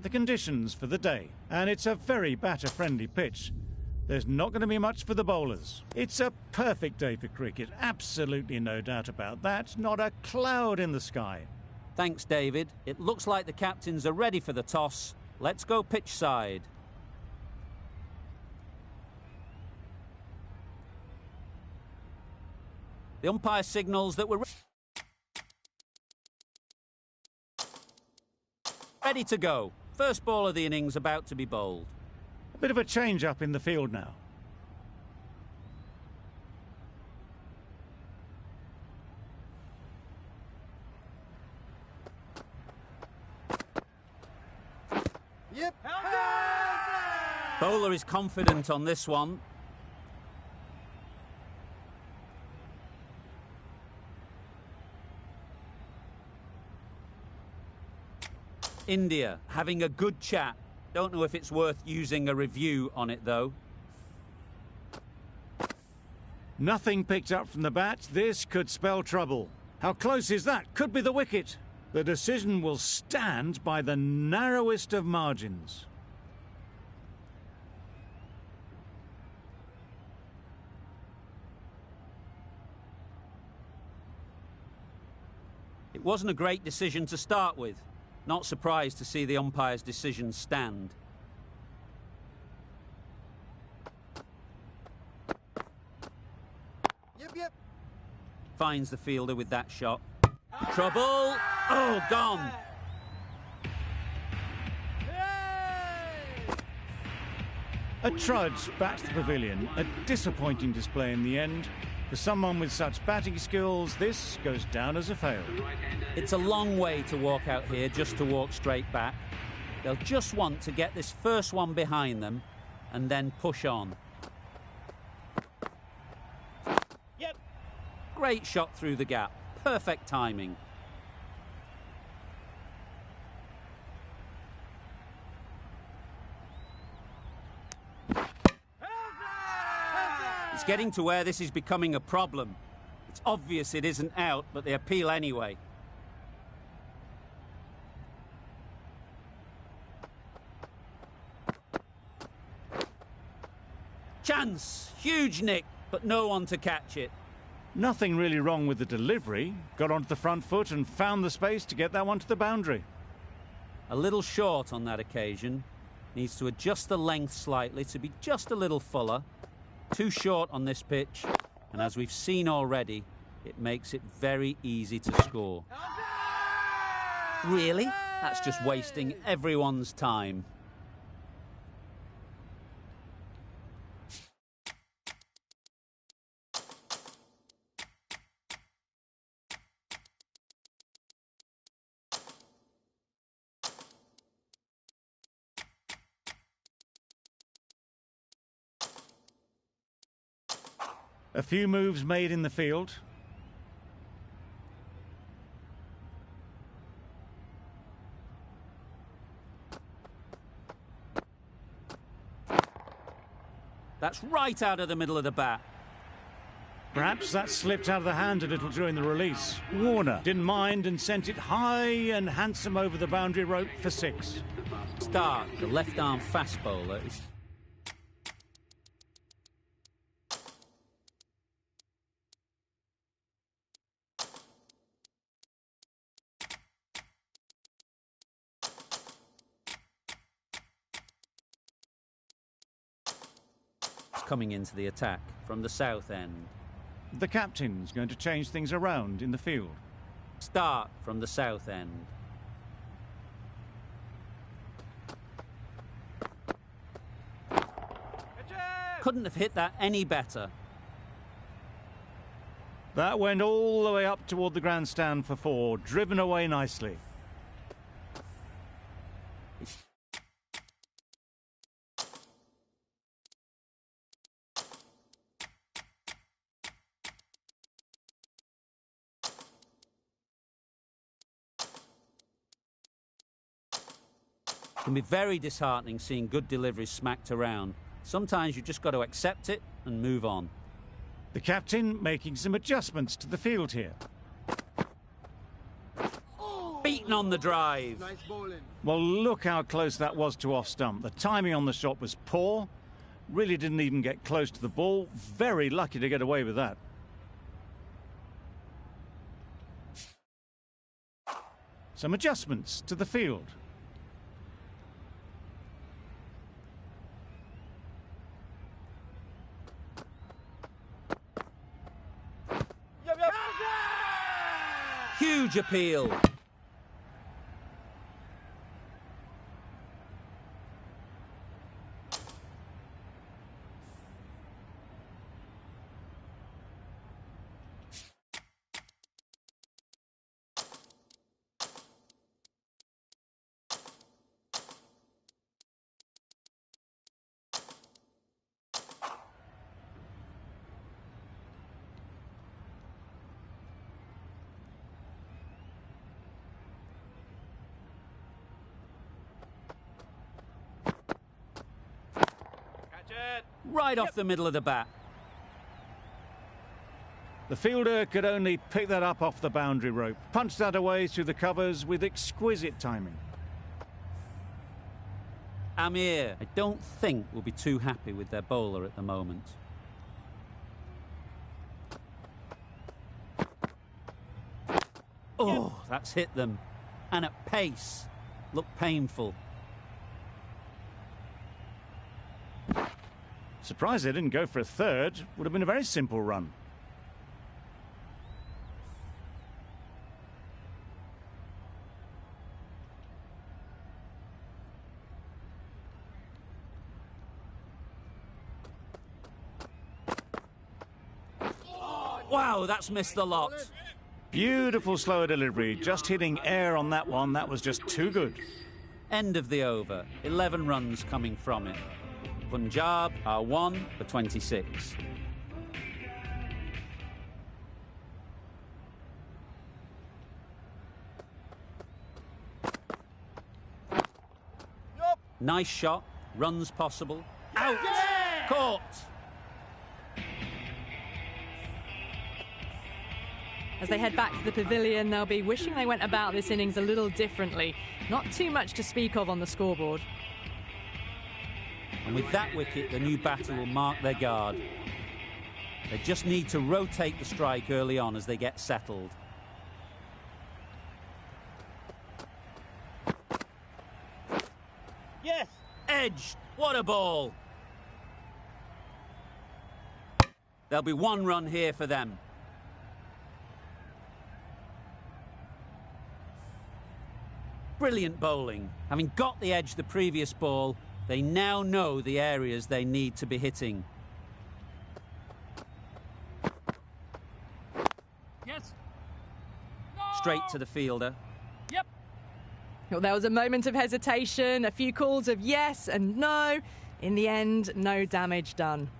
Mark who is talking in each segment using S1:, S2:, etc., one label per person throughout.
S1: The conditions for the day, and it's a very batter-friendly pitch. There's not going to be much for the bowlers. It's a perfect day for cricket, absolutely no doubt about that. Not a cloud in the sky.
S2: Thanks, David. It looks like the captains are ready for the toss. Let's go pitch side. The umpire signals that we're ready to go. First ball of the innings about to be bowled.
S1: A bit of a change-up in the field now.
S3: Yep.
S2: Bowler is confident on this one. India having a good chat. Don't know if it's worth using a review on it, though.
S1: Nothing picked up from the bat. This could spell trouble. How close is that? Could be the wicket. The decision will stand by the narrowest of margins.
S2: It wasn't a great decision to start with. Not surprised to see the umpire's decision stand.
S3: Yep.
S2: Finds the fielder with that shot. Trouble! Oh, gone!
S1: A trudge back to the pavilion. A disappointing display in the end. For someone with such batting skills, this goes down as a fail.
S2: It's a long way to walk out here just to walk straight back. They'll just want to get this first one behind them and then push on.
S3: Yep.
S2: Great shot through the gap. Perfect timing. It's getting to where this is becoming a problem. It's obvious it isn't out, but they appeal anyway. Chance! Huge nick, but no one to catch it.
S1: Nothing really wrong with the delivery. Got onto the front foot and found the space to get that one to the boundary.
S2: A little short on that occasion. Needs to adjust the length slightly to be just a little fuller. Too short on this pitch, and as we've seen already, it makes it very easy to score. Really? That's just wasting everyone's time.
S1: A few moves made in the field.
S2: That's right out of the middle of the bat.
S1: Perhaps that slipped out of the hand a little during the release. Warner didn't mind and sent it high and handsome over the boundary rope for 6.
S2: Stark, the left-arm fast bowler, is coming into the attack from the south end.
S1: The captain's going to change things around in the field.
S2: Start from the south end. Couldn't have hit that any better.
S1: That went all the way up toward the grandstand for 4, driven away nicely.
S2: It can be very disheartening seeing good deliveries smacked around. Sometimes you just got to accept it and move on.
S1: The captain making some adjustments to the field here.
S2: Beaten hitting on the drive.
S3: Nice bowling.
S1: Well, look how close that was to off stump. The timing on the shot was poor. Really didn't even get close to the ball. Very lucky to get away with that. Some adjustments to the field.
S3: Yep, yep.
S2: Huge appeal. Right off the middle of the bat.
S1: The fielder could only pick that up off the boundary rope. Punched that away through the covers with exquisite timing.
S2: Amir, I don't think will be too happy with their bowler at the moment. Oh, that's hit them. And at pace. Looked painful.
S1: Surprised they didn't go for a third. Would have been a very simple run.
S2: Wow, that's missed the lot.
S1: Beautiful slower delivery. Just hitting air on that one. That was just too good.
S2: End of the over. 11 runs coming from it. Punjab are 1 for 26.
S3: Yup.
S2: Nice shot. Runs possible. Out! Caught!
S4: As they head back to the pavilion, they'll be wishing they went about this innings a little differently. Not too much to speak of on the scoreboard.
S2: And with that wicket, the new batter will mark their guard. They just need to rotate the strike early on as they get settled.
S3: Yes.
S2: Edged! What a ball! There'll be 1 run here for them. Brilliant bowling. Having got the edge the previous ball, they now know the areas they need to be hitting.
S3: Yes.
S2: Straight to the fielder.
S3: Yep.
S4: Well, there was a moment of hesitation, a few calls of yes and no. In the end, no damage done.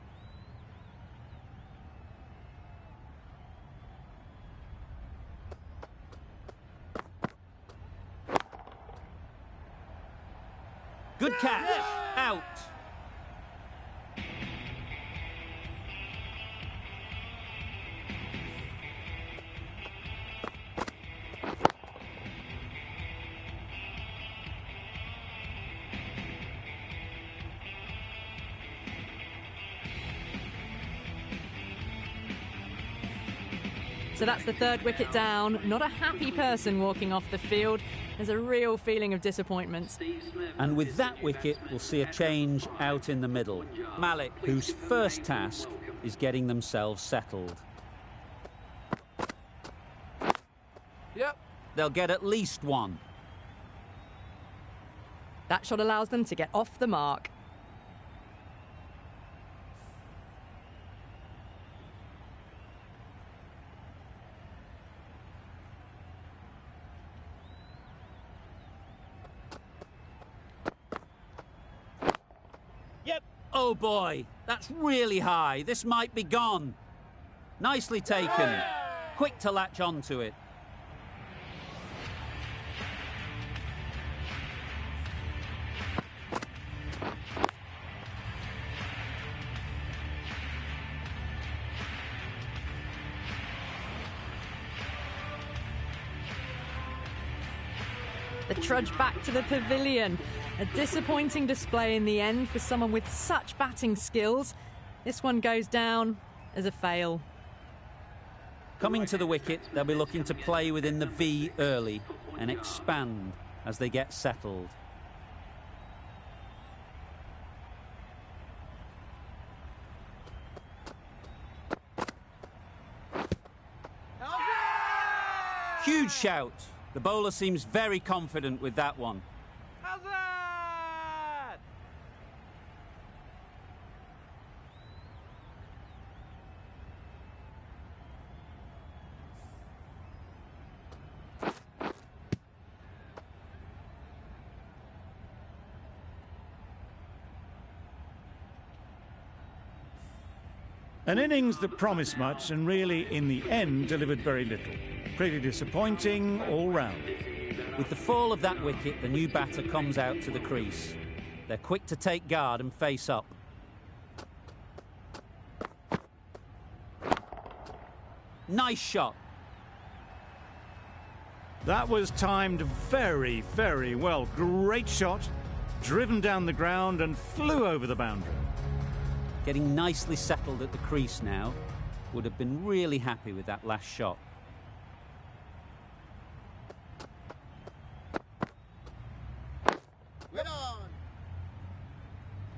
S2: Good catch. Out.
S4: So that's the 3rd wicket down. Not a happy person walking off the field. There's a real feeling of disappointment.
S2: And with that wicket, we'll see a change out in the middle. Malik, whose first task is getting themselves settled.
S3: Yep.
S2: They'll get at least 1.
S4: That shot allows them to get off the mark.
S3: Yep.
S2: Oh boy, that's really high. This might be gone. Nicely taken. Quick to latch onto it.
S4: The trudge back to the pavilion. A disappointing display in the end for someone with such batting skills. This one goes down as a fail.
S2: Coming to the wicket, they'll be looking to play within the V early and expand as they get settled. Huge shout. The bowler seems very confident with that one.
S3: How's that?
S1: An innings that promised much and really, in the end, delivered very little. Pretty disappointing all round.
S2: With the fall of that wicket, the new batter comes out to the crease. They're quick to take guard and face up. Nice shot.
S1: That was timed very, very well. Great shot, driven down the ground and flew over the boundary.
S2: Getting nicely settled at the crease now. Would have been really happy with that last shot.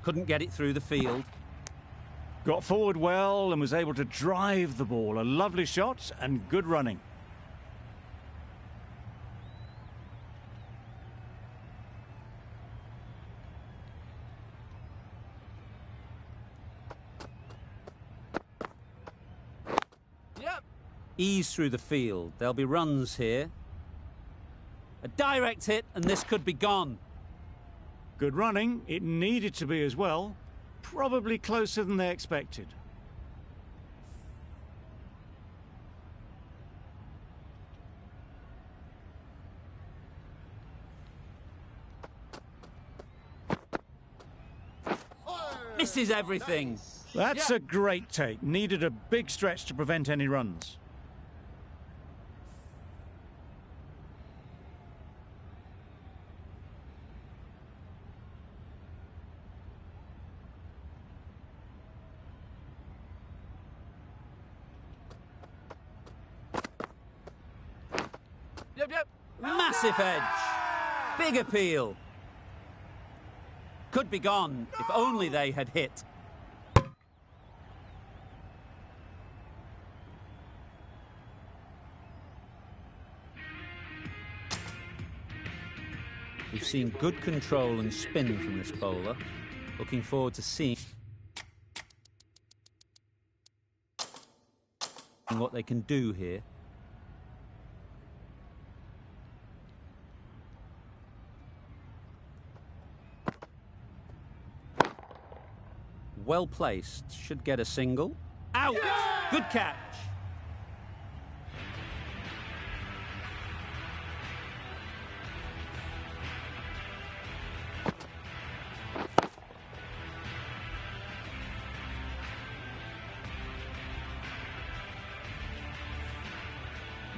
S2: Couldn't get it through the field.
S1: Got forward well and was able to drive the ball. A lovely shot and good running.
S3: Yep.
S2: Ease through the field. There'll be runs here. A direct hit and this could be gone.
S1: Good running. It needed to be as well. Probably closer than they expected.
S2: Misses everything.
S1: That's a great take. Needed a big stretch to prevent any runs.
S3: Yep.
S2: Massive edge. Big appeal. Could be gone if only they had hit. We've seen good control and spin from this bowler. Looking forward to seeing what they can do here. Well placed, should get a single. Out! Yeah! Good catch.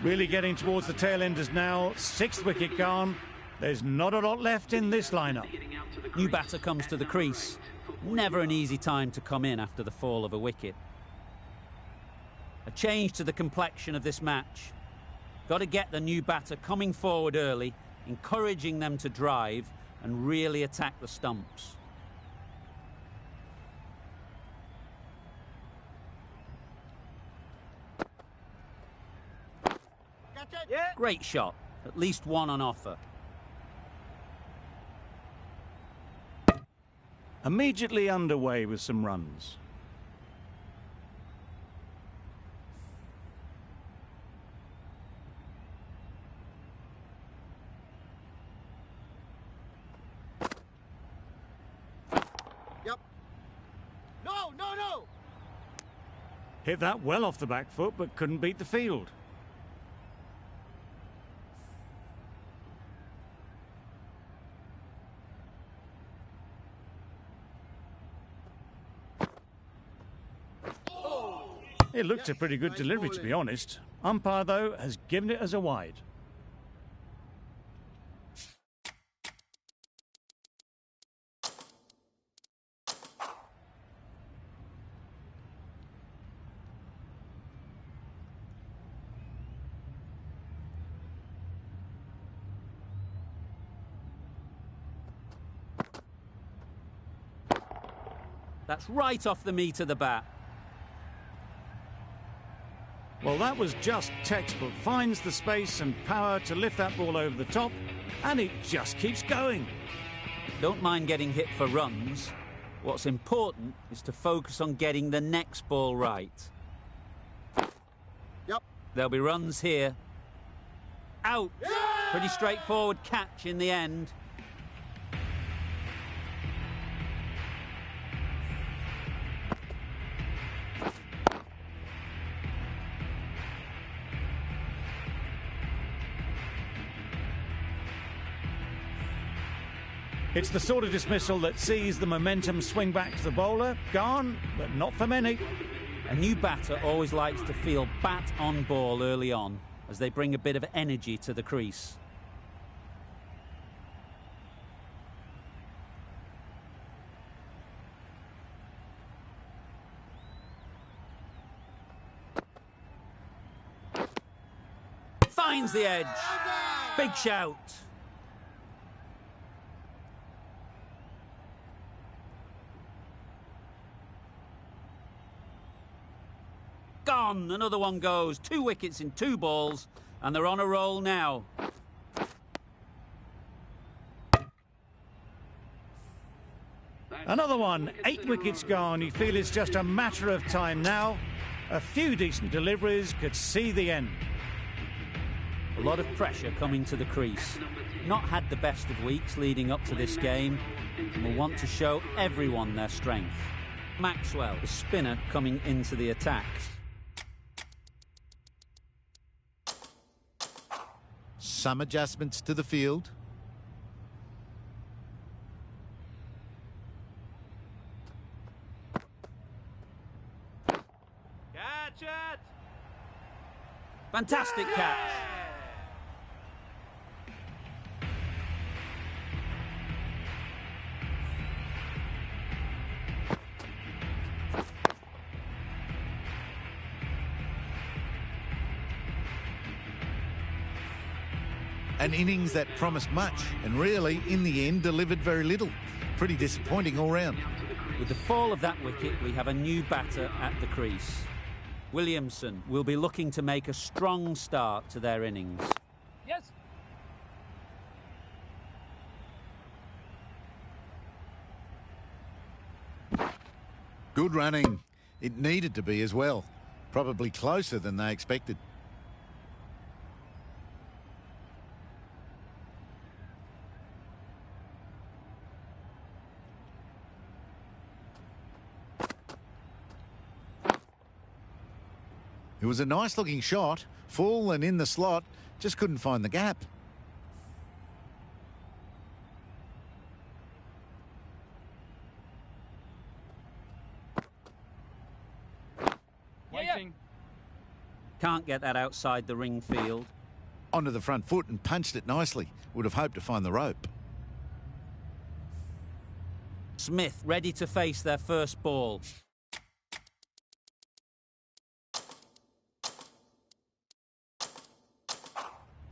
S1: Really getting towards the tail enders now. 6th wicket gone. There's not a lot left in this lineup.
S2: New batter comes to the crease. Never an easy time to come in after the fall of a wicket. A change to the complexion of this match. Got to get the new batter coming forward early, encouraging them to drive and really attack the stumps.
S3: Yeah.
S2: Great shot. At least one on offer.
S1: Immediately underway with some runs.
S3: Yep. No.
S1: Hit that well off the back foot, but couldn't beat the field. It looked a pretty good delivery, to be honest. Umpire, though, has given it as a wide.
S2: That's right off the meat of the bat.
S1: Well, that was just textbook. Finds the space and power to lift that ball over the top, and it just keeps going.
S2: Don't mind getting hit for runs. What's important is to focus on getting the next ball right.
S3: Yep.
S2: There'll be runs here. Out!
S3: Yeah!
S2: Pretty straightforward catch in the end.
S1: It's the sort of dismissal that sees the momentum swing back to the bowler. Gone, but not for many.
S2: A new batter always likes to feel bat on ball early on, as they bring a bit of energy to the crease. Finds the edge. Big shout. Gone. Another one goes. 2 wickets in 2 balls, and they're on a roll now.
S1: Another one, 8 wickets gone. You feel it's just a matter of time now. A few decent deliveries could see the end.
S2: A lot of pressure coming to the crease. Not had the best of weeks leading up to this game, and will want to show everyone their strength. Maxwell, the spinner, coming into the attack.
S5: Some adjustments to the field.
S3: Catch it!
S2: Fantastic catch.
S5: An innings that promised much and really, in the end, delivered very little. Pretty disappointing all round.
S2: With the fall of that wicket, we have a new batter at the crease. Williamson will be looking to make a strong start to their innings.
S3: Yes!
S5: Good running. It needed to be as well. Probably closer than they expected. It was a nice looking shot, full and in the slot, just couldn't find the gap.
S3: Waiting.
S2: Can't get that outside the ring field.
S5: Onto the front foot and punched it nicely. Would have hoped to find the rope.
S2: Smith ready to face their first ball.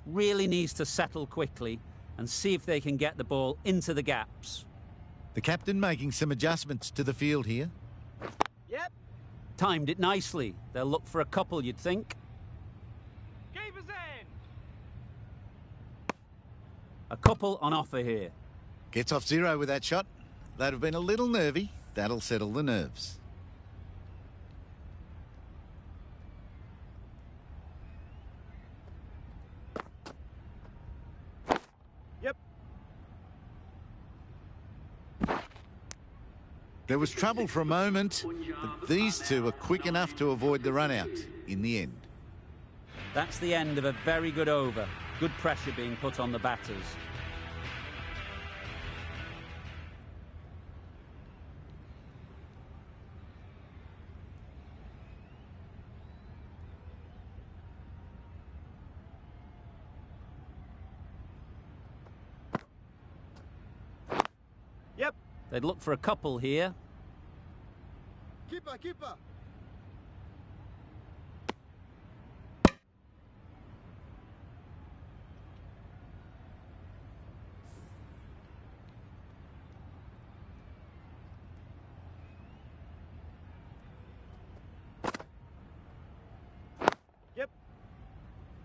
S2: Really needs to settle quickly and see if they can get the ball into the gaps.
S5: The captain making some adjustments to the field here.
S3: Yep.
S2: Timed it nicely. They'll look for a couple, you'd think.
S3: Keeper's end.
S2: A couple on offer here.
S5: Gets off 0 with that shot. They'd have been a little nervy. That'll settle the nerves.
S3: Yep.
S5: There was trouble for a moment, but these two were quick enough to avoid the run out in the end.
S2: That's the end of a very good over. Good pressure being put on the batters.
S3: Yep.
S2: They'd look for a couple here.
S3: Keeper, keeper.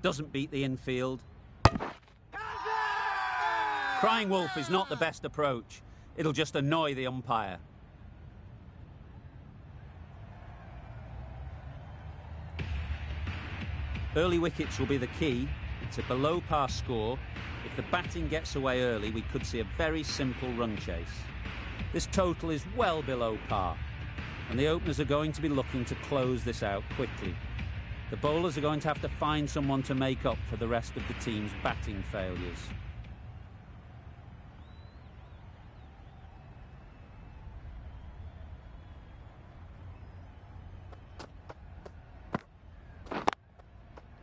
S2: Doesn't beat the infield. Crying wolf is not the best approach. It'll just annoy the umpire. Early wickets will be the key. It's a below-par score. If the batting gets away early, we could see a very simple run chase. This total is well below par, and the openers are going to be looking to close this out quickly. The bowlers are going to have to find someone to make up for the rest of the team's batting failures.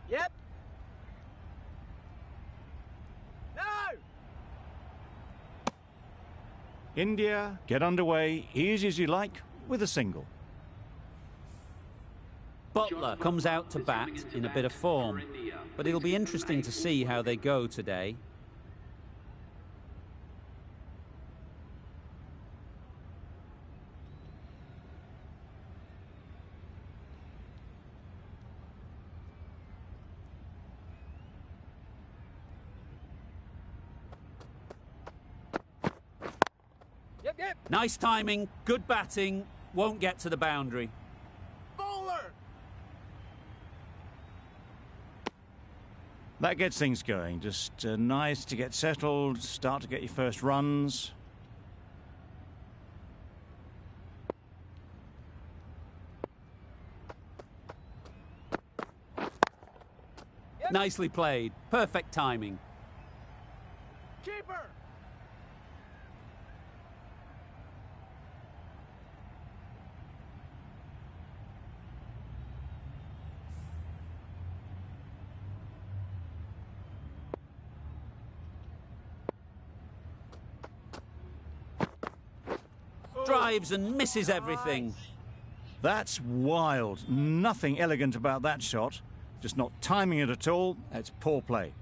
S3: Yep. No!
S1: India get underway easy as you like with a single.
S2: Butler comes out to bat in a bit of form, but it'll be interesting to see how they go today.
S3: Yep, yep.
S2: Nice timing, good batting, won't get to the boundary.
S3: Bowler!
S1: That gets things going. Just nice to get settled, start to get your first runs.
S2: Nicely played, perfect timing.
S3: Keeper!
S2: Drives and misses everything.
S1: That's wild. Nothing elegant about that shot. Just not timing it at all. It's poor play.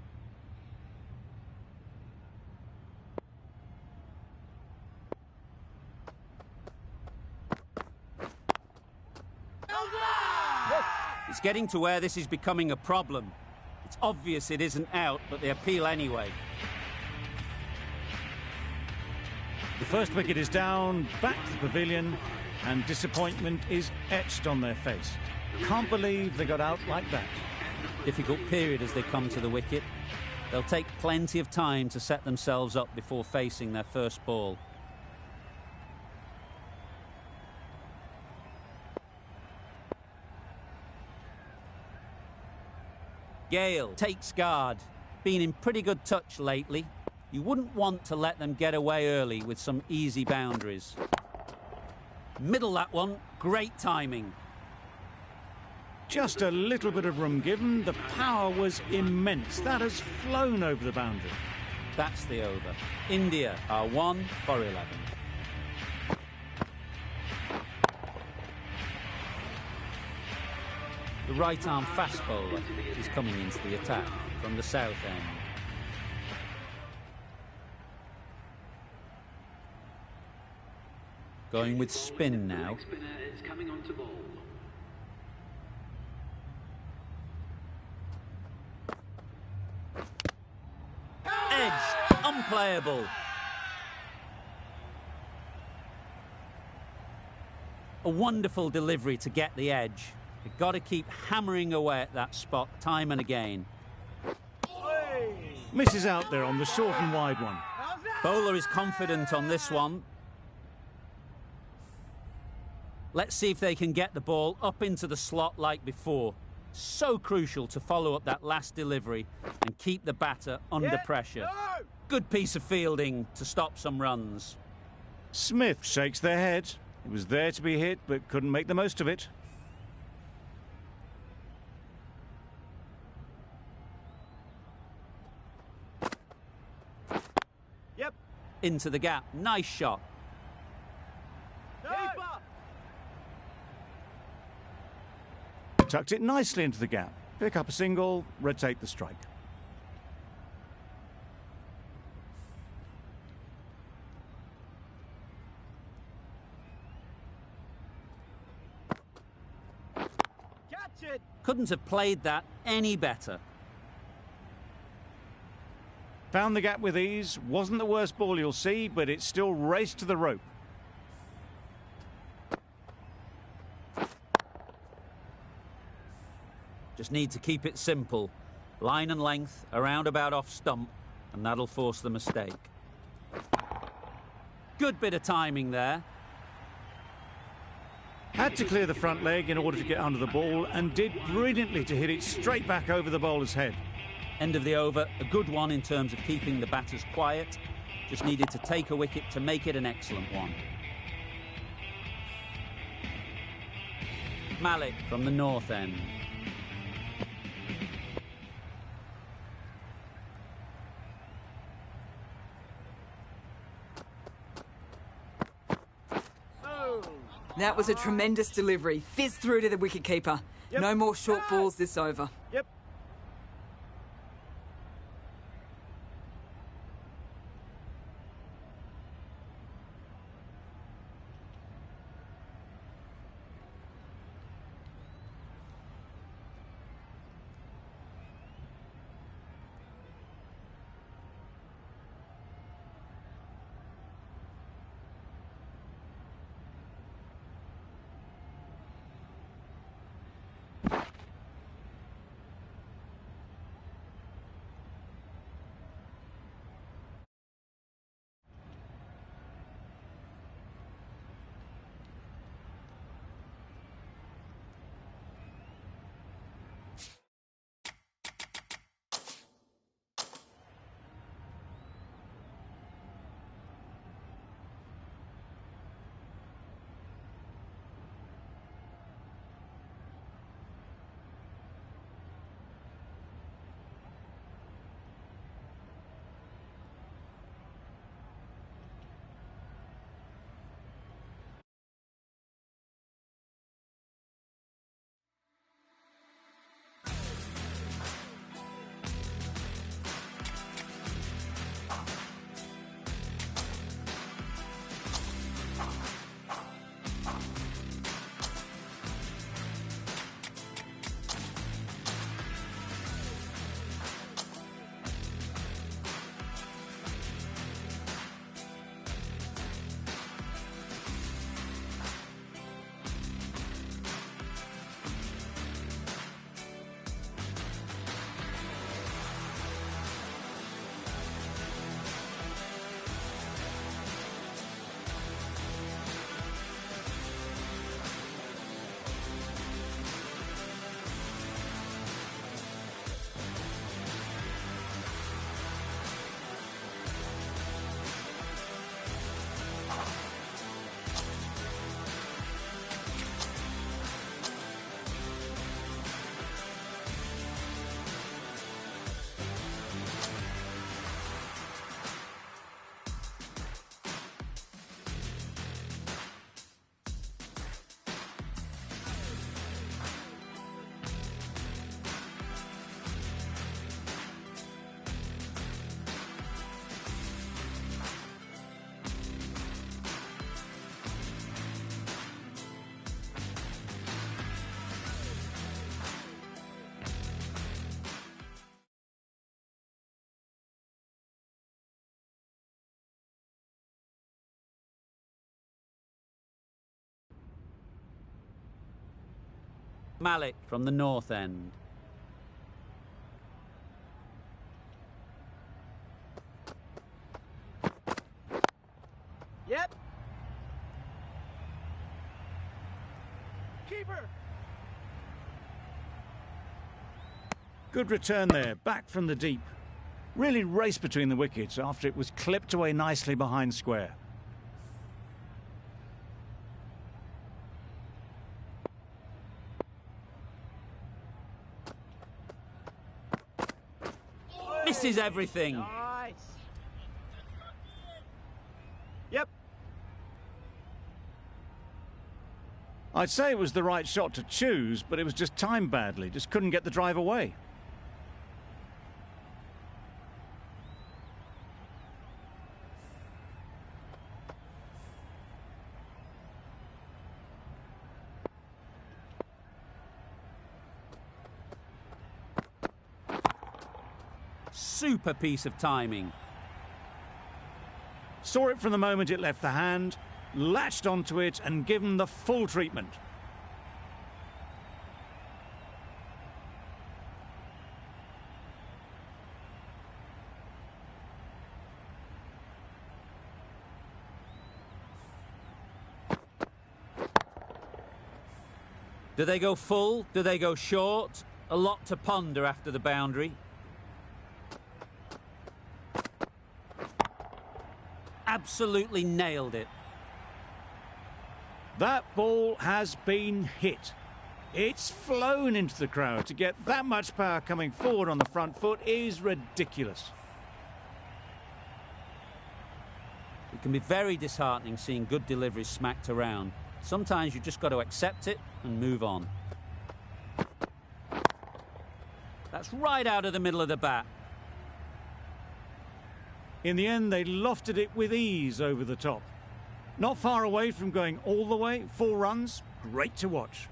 S2: It's getting to where this is becoming a problem. It's obvious it isn't out, but they appeal anyway.
S1: The first wicket is down, back to the pavilion, and disappointment is etched on their face. Can't believe they got out like that.
S2: Difficult period as they come to the wicket. They'll take plenty of time to set themselves up before facing their first ball. Gale takes guard. Been in pretty good touch lately. You wouldn't want to let them get away early with some easy boundaries. Middle that one, great timing.
S1: Just a little bit of room given. The power was immense. That has flown over the boundary.
S2: That's the over. India are 1 for 11. The right-arm fast bowler is coming into the attack from the south end. Going with spin now. Edge, unplayable. A wonderful delivery to get the edge. You've got to keep hammering away at that spot time and again.
S1: Misses out there on the short and wide one.
S2: Bowler is confident on this one. Let's see if they can get the ball up into the slot like before. So crucial to follow up that last delivery and keep the batter under pressure. Good piece of fielding to stop some runs.
S1: Smith shakes their head. It was there to be hit, but couldn't make the most of it.
S3: Yep.
S2: Into the gap. Nice shot.
S3: Keeper!
S1: Tucked it nicely into the gap. Pick up a single, rotate the strike.
S3: Catch it!
S2: Couldn't have played that any better.
S1: Found the gap with ease. Wasn't the worst ball you'll see, but it still raced to the rope.
S2: Just need to keep it simple. Line and length, around about off stump, and that'll force the mistake. Good bit of timing there.
S1: Had to clear the front leg in order to get under the ball and did brilliantly to hit it straight back over the bowler's head.
S2: End of the over, a good one in terms of keeping the batters quiet. Just needed to take a wicket to make it an excellent one. Malik from the north end.
S6: That was a tremendous delivery. Fizzed through to the wicketkeeper.
S3: Yep.
S6: No more short balls this over.
S3: Yep.
S2: Malik from the north end.
S3: Yep. Keeper.
S1: Good return there, back from the deep. Really raced between the wickets after it was clipped away nicely behind square.
S2: Misses everything.
S3: Nice. Yep.
S1: I'd say it was the right shot to choose, but it was just timed badly. Just couldn't get the drive away.
S2: super piece of timing.
S1: Saw it from the moment it left the hand, latched onto it and given the full treatment.
S2: Do they go full? Do they go short? A lot to ponder after the boundary. Absolutely nailed it.
S1: That ball has been hit. It's flown into the crowd. To get that much power coming forward on the front foot is ridiculous.
S2: It can be very disheartening seeing good deliveries smacked around. Sometimes you've just got to accept it and move on. That's right out of the middle of the bat.
S1: In the end, they lofted it with ease over the top. Not far away from going all the way. 4 runs. Great to watch.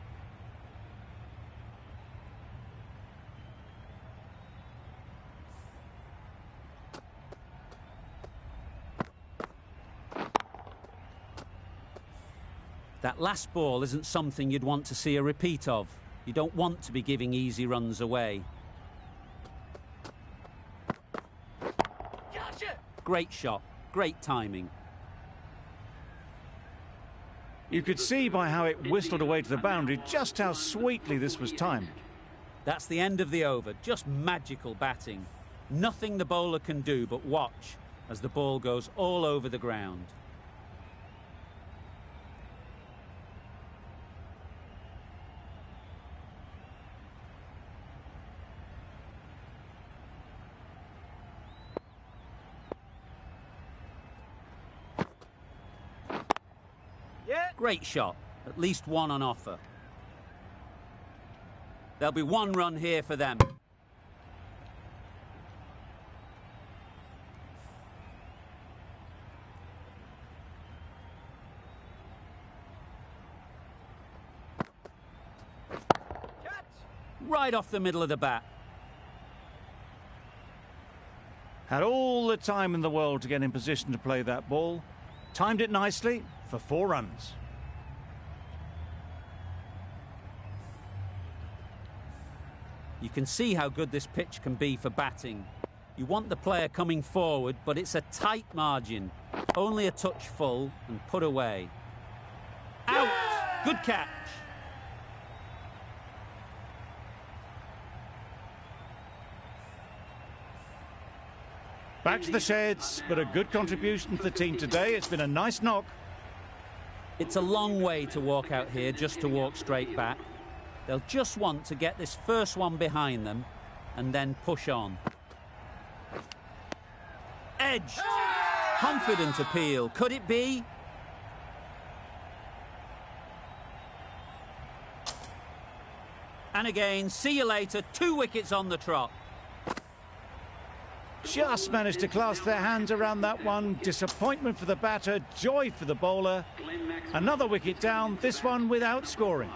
S2: That last ball isn't something you'd want to see a repeat of. You don't want to be giving easy runs away.
S3: Gotcha!
S2: Great shot, great timing.
S1: You could see by how it whistled away to the boundary just how sweetly this was timed.
S2: That's the end of the over. Just magical batting. Nothing the bowler can do but watch as the ball goes all over the ground.
S3: Yeah!
S2: Great shot. At least one on offer. There'll be 1 run here for them.
S3: Catch!
S2: Right off the middle of the bat.
S1: Had all the time in the world to get in position to play that ball. Timed it nicely for 4 runs.
S2: You can see how good this pitch can be for batting. You want the player coming forward, but it's a tight margin. Only a touch full and put away. Out! Good catch.
S1: Back to the sheds, but a good contribution to the team today. It's been a nice knock.
S2: It's a long way to walk out here just to walk straight back. They'll just want to get this first one behind them and then push on. Edged. Confident appeal. Could it be? And again, see you later. 2 wickets on the trot.
S1: Just managed to clasp their hands around that one. Disappointment for the batter, joy for the bowler. Another wicket down, this one without scoring.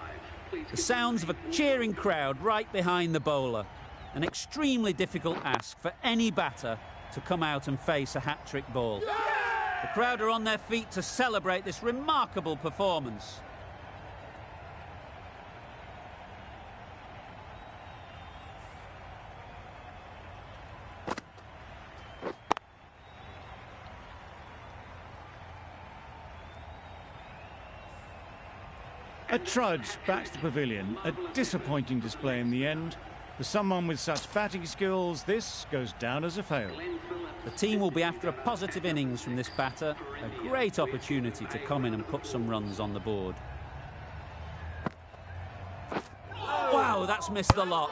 S2: The sounds of a cheering crowd right behind the bowler. An extremely difficult ask for any batter to come out and face a hat-trick ball. The crowd are on their feet to celebrate this remarkable performance.
S1: A trudge back to the pavilion. A disappointing display in the end. For someone with such batting skills, this goes down as a fail.
S2: The team will be after a positive innings from this batter. A great opportunity to come in and put some runs on the board. Wow, that's missed the lot.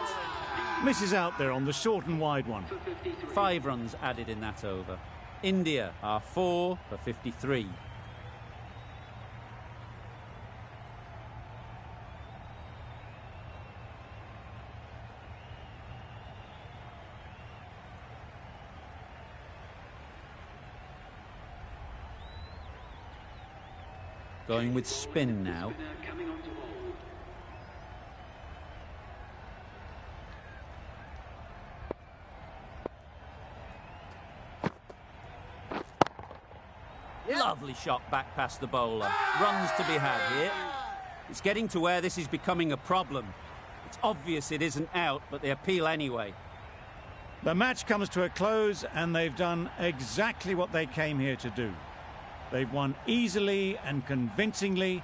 S1: Misses out there on the short and wide one.
S2: 5 runs added in that over. India are 4 for 53. Going with spin now. Lovely shot back past the bowler. Runs to be had here. It's getting to where this is becoming a problem. It's obvious it isn't out, but they appeal anyway.
S1: The match comes to a close, and they've done exactly what they came here to do. They've won easily and convincingly,